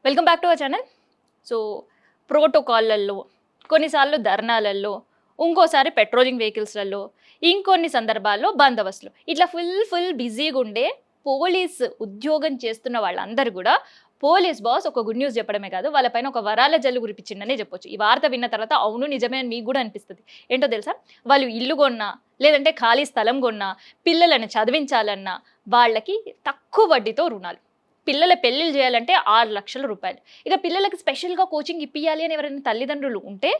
Welcome back to our channel. So ప్రోటోకాల్లలో, కొన్నిసార్లు ధర్నాలలో, ఇంకోసారి పెట్రోలింగ్ వెహికల్స్లలో, ఇంకొన్ని సందర్భాల్లో బందోబస్తులు, ఇట్లా ఫుల్ బిజీగా ఉండే పోలీస్ ఉద్యోగం చేస్తున్న వాళ్ళందరూ కూడా పోలీస్ బాస్ ఒక గుడ్ న్యూస్ చెప్పడమే కాదు, వాళ్ళపైన ఒక వరాల జల్లు కురిపించిందనే చెప్పొచ్చు. ఈ వార్త విన్న తర్వాత అవును నిజమే అని మీకు కూడా అనిపిస్తుంది. ఏంటో తెలుసా, వాళ్ళు ఇల్లు కొన్నా, లేదంటే ఖాళీ స్థలం కొన్నా, పిల్లలను చదివించాలన్నా వాళ్ళకి తక్కువ వడ్డీతో రుణాలు. పిల్లల పెళ్ళిళ్ళు చేయాలంటే 6 లక్షల రూపాయలు. ఇక పిల్లలకి స్పెషల్గా కోచింగ్ ఇప్పియాలి అని ఎవరైనా తల్లిదండ్రులు ఉంటే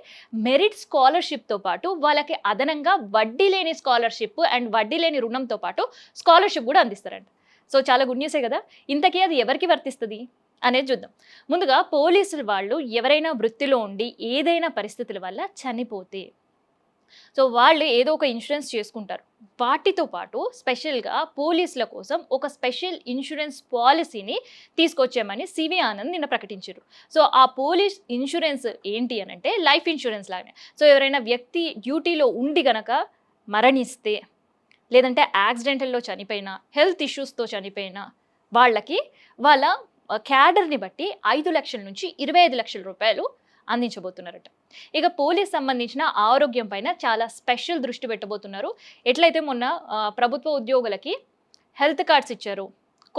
మెరిట్ స్కాలర్షిప్తో పాటు వాళ్ళకి అదనంగా వడ్డీ లేని స్కాలర్షిప్ అండ్ వడ్డీ లేని రుణంతో పాటు స్కాలర్షిప్ కూడా అందిస్తారంట. సో చాలా గుడ్ న్యూసే కదా. ఇంతకీ అది ఎవరికి వర్తిస్తుంది అనేది చూద్దాం. ముందుగా పోలీసులు వాళ్ళు ఎవరైనా వృత్తిలో ఉండి ఏదైనా పరిస్థితుల వల్ల చనిపోతే సో వాళ్ళు ఏదో ఒక ఇన్సూరెన్స్ చేసుకుంటారు. వాటితో పాటు స్పెషల్గా పోలీసుల కోసం ఒక స్పెషల్ ఇన్సూరెన్స్ పాలసీని తీసుకొచ్చామని సివి ఆనంద్ నిన్న ప్రకటించారు. సో ఆ పోలీస్ ఇన్సూరెన్స్ ఏంటి అని అంటే లైఫ్ ఇన్సూరెన్స్ లాగానే. సో ఎవరైనా వ్యక్తి డ్యూటీలో ఉండి గనక మరణిస్తే, లేదంటే యాక్సిడెంటల్లో చనిపోయినా, హెల్త్ ఇష్యూస్తో చనిపోయినా వాళ్ళకి వాళ్ళ క్యాడర్ని బట్టి 5 లక్షల నుంచి 25 లక్షల రూపాయలు అందించబోతున్నారట. ఇక పోలీస్ సంబంధించిన ఆరోగ్యం పైన చాలా స్పెషల్ దృష్టి పెట్టబోతున్నారు. ఎట్లయితే మొన్న ప్రభుత్వ ఉద్యోగులకి హెల్త్ కార్డ్స్ ఇచ్చారు,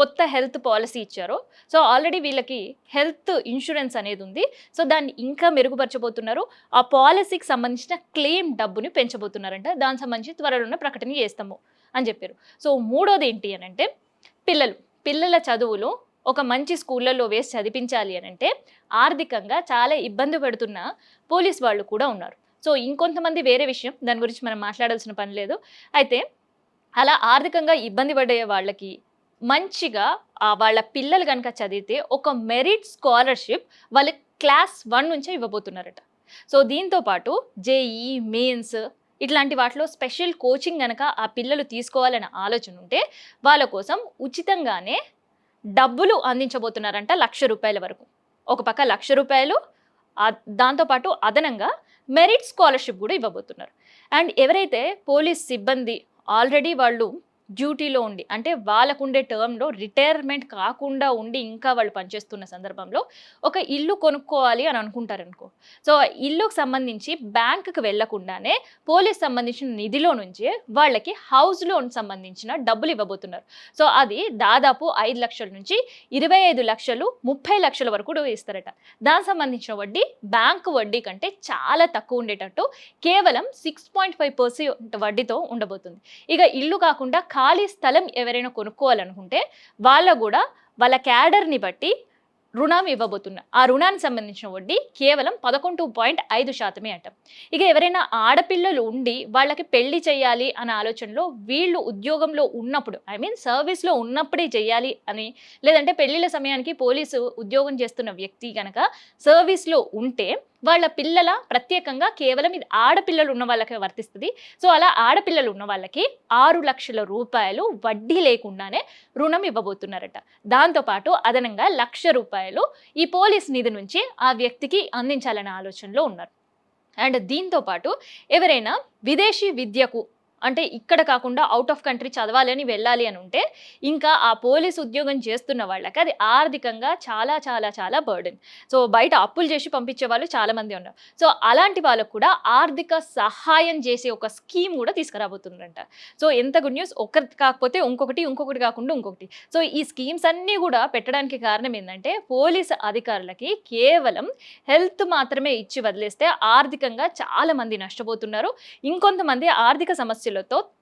కొత్త హెల్త్ పాలసీ ఇచ్చారు. సో ఆల్రెడీ వీళ్ళకి హెల్త్ ఇన్సూరెన్స్ అనేది ఉంది. సో దాన్ని ఇంకా మెరుగుపరచబోతున్నారు. ఆ పాలసీకి సంబంధించిన క్లెయిమ్ డబ్బుని పెంచబోతున్నారంట. దానికి సంబంధించి త్వరలోనే ప్రకటన చేస్తాము అని చెప్పారు. సో మూడోది ఏంటి అని అంటే పిల్లల చదువులు ఒక మంచి స్కూళ్ళల్లో వేసి చదివించాలి అని అంటే ఆర్థికంగా చాలా ఇబ్బంది పడుతున్న పోలీస్ వాళ్ళు కూడా ఉన్నారు. సో ఇంకొంతమంది వేరే విషయం, దాని గురించి మనం మాట్లాడాల్సిన పని లేదు. అయితే అలా ఆర్థికంగా ఇబ్బంది పడే వాళ్ళకి మంచిగా వాళ్ళ పిల్లలు కనుక చదివితే ఒక మెరిట్ స్కాలర్షిప్ వాళ్ళకి క్లాస్ 1 నుంచే ఇవ్వబోతున్నారట. సో దీంతో పాటు జేఈ మెయిన్స్ ఇట్లాంటి వాటిలో స్పెషల్ కోచింగ్ కనుక ఆ పిల్లలు తీసుకోవాలనే ఆలోచన ఉంటే వాళ్ళ కోసం ఉచితంగానే డబ్బులు అందించబోతున్నారంట 1,00,000 రూపాయల వరకు. ఒక పక్క 1,00,000 రూపాయలు, దాంతోపాటు అదనంగా మెరిట్ స్కాలర్షిప్ కూడా ఇవ్వబోతున్నారు. అండ్ ఎవరైతే పోలీస్ సిబ్బంది ఆల్రెడీ వాళ్ళు డ్యూటీలో ఉండి, అంటే వాళ్ళకుండే టర్మ్లో రిటైర్మెంట్ కాకుండా ఉండి ఇంకా వాళ్ళు పనిచేస్తున్న సందర్భంలో ఒక ఇల్లు కొనుక్కోవాలి అని అనుకుంటారనుకో, సో ఇల్లుకు సంబంధించి బ్యాంకుకి వెళ్లకుండానే పోలీస్ సంబంధించిన నిధిలో నుంచే వాళ్ళకి హౌస్ లోన్ సంబంధించిన డబ్బులు ఇవ్వబోతున్నారు. సో అది దాదాపు 5 లక్షల నుంచి 25 లక్షలు 30 లక్షల వరకు కూడా ఇస్తారట. దానికి సంబంధించిన వడ్డీ బ్యాంకు వడ్డీ కంటే చాలా తక్కువ ఉండేటట్టు కేవలం 6.5% వడ్డీతో ఉండబోతుంది. ఇక ఇల్లు కాకుండా ఖాళీ స్థలం ఎవరైనా కొనుక్కోవాలనుకుంటే వాళ్ళ క్యాడర్ని బట్టి రుణం ఇవ్వబోతున్నారు. ఆ రుణానికి సంబంధించిన వడ్డీ కేవలం 11.5% అంట. ఇక ఎవరైనా ఆడపిల్లలు ఉండి వాళ్ళకి పెళ్లి చేయాలి అనే ఆలోచనలో వీళ్ళు ఉద్యోగంలో ఉన్నప్పుడు, సర్వీస్లో ఉన్నప్పుడే చేయాలి అని, లేదంటే పెళ్లిళ్ళ సమయానికి పోలీసు ఉద్యోగం చేస్తున్న వ్యక్తి కనుక సర్వీస్లో ఉంటే వాళ్ళ పిల్లల ప్రత్యేకంగా కేవలం ఇది ఆడపిల్లలు ఉన్న వాళ్ళకి వర్తిస్తుంది. సో అలా ఆడపిల్లలు ఉన్న వాళ్ళకి 6 లక్షల రూపాయలు వడ్డీ లేకుండానే రుణం ఇవ్వబోతున్నారట. దాంతోపాటు అదనంగా 1,00,000 రూపాయలు ఈ పోలీస్ నిధి నుంచి ఆ వ్యక్తికి అందించాలనే ఆలోచనలో ఉన్నారు. అండ్ దీంతో పాటు ఎవరైనా విదేశీ విద్యకు, అంటే ఇక్కడ కాకుండా అవుట్ ఆఫ్ కంట్రీ చదవాలి వెళ్ళాలి అని ఉంటే ఇంకా ఆ పోలీస్ ఉద్యోగం చేస్తున్న వాళ్ళకి అది ఆర్థికంగా చాలా చాలా చాలా బర్డెన్. సో బయట అప్పులు చేసి పంపించే వాళ్ళు చాలామంది ఉన్నారు. సో అలాంటి వాళ్ళకు కూడా ఆర్థిక సహాయం చేసే ఒక స్కీమ్ కూడా తీసుకురాబోతుందంట. సో ఎంత గుడ్ న్యూస్. ఒకటి కాకపోతే ఇంకొకటి కాకుండా ఇంకొకటి. సో ఈ స్కీమ్స్ అన్నీ కూడా పెట్టడానికి కారణం ఏంటంటే పోలీసు అధికారులకి కేవలం హెల్త్ మాత్రమే ఇచ్చి వదిలేస్తే ఆర్థికంగా చాలా మంది నష్టపోతున్నారు. ఇంకొంతమంది ఆర్థిక సమస్య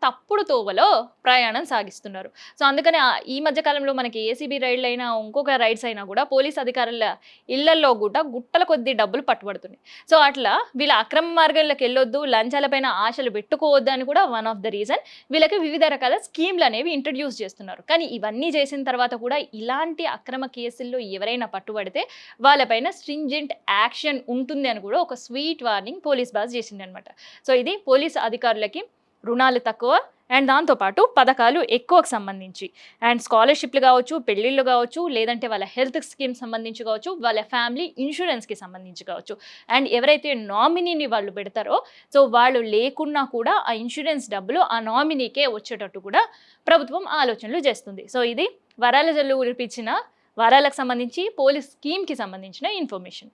తప్పుడు తోవలో ప్రయాణం సాగిస్తున్నారు. సో అందుకని ఈ మధ్య కాలంలో మనకి ఏసీబీ రైడ్లు అయినా ఇంకొక రైడ్స్ అయినా కూడా పోలీస్ అధికారుల ఇళ్లలో కూడా గుట్టల కొద్ది డబ్బులు పట్టుబడుతున్నాయి. సో అట్లా వీళ్ళ అక్రమ మార్గాల్లోకి వెళ్ళొద్దు, లంచాలపైన ఆశలు పెట్టుకోవద్దు అని కూడా వన్ ఆఫ్ ద రీజన్ వీళ్ళకి వివిధ రకాల స్కీమ్లు అనేవి ఇంట్రడ్యూస్ చేస్తున్నారు. కానీ ఇవన్నీ చేసిన తర్వాత కూడా ఇలాంటి అక్రమ కేసుల్లో ఎవరైనా పట్టుబడితే వాళ్ళపైన స్ట్రింజెంట్ యాక్షన్ ఉంటుంది అని కూడా ఒక స్వీట్ వార్నింగ్ పోలీస్ బాస్ చేసింది అనమాట. సో ఇది పోలీస్ అధికారులకి రుణాలు తక్కువ అండ్ దాంతోపాటు పథకాలు ఎక్కువకు సంబంధించి, అండ్ స్కాలర్షిప్లు కావచ్చు, పెళ్ళిళ్ళు కావచ్చు, లేదంటే వాళ్ళ హెల్త్ స్కీమ్ సంబంధించి కావచ్చు, వాళ్ళ ఫ్యామిలీ ఇన్సూరెన్స్కి సంబంధించి కావచ్చు, అండ్ ఎవరైతే నామినీని వాళ్ళు పెడతారో సో వాళ్ళు లేకున్నా కూడా ఆ ఇన్సూరెన్స్ డబ్బులు ఆ నామినీకే వచ్చేటట్టు కూడా ప్రభుత్వం ఆలోచనలు చేస్తుంది. సో ఇది వరాల జల్లు కురిపించిన వారాలకు సంబంధించి పోలీస్ స్కీమ్కి సంబంధించిన ఇన్ఫర్మేషన్.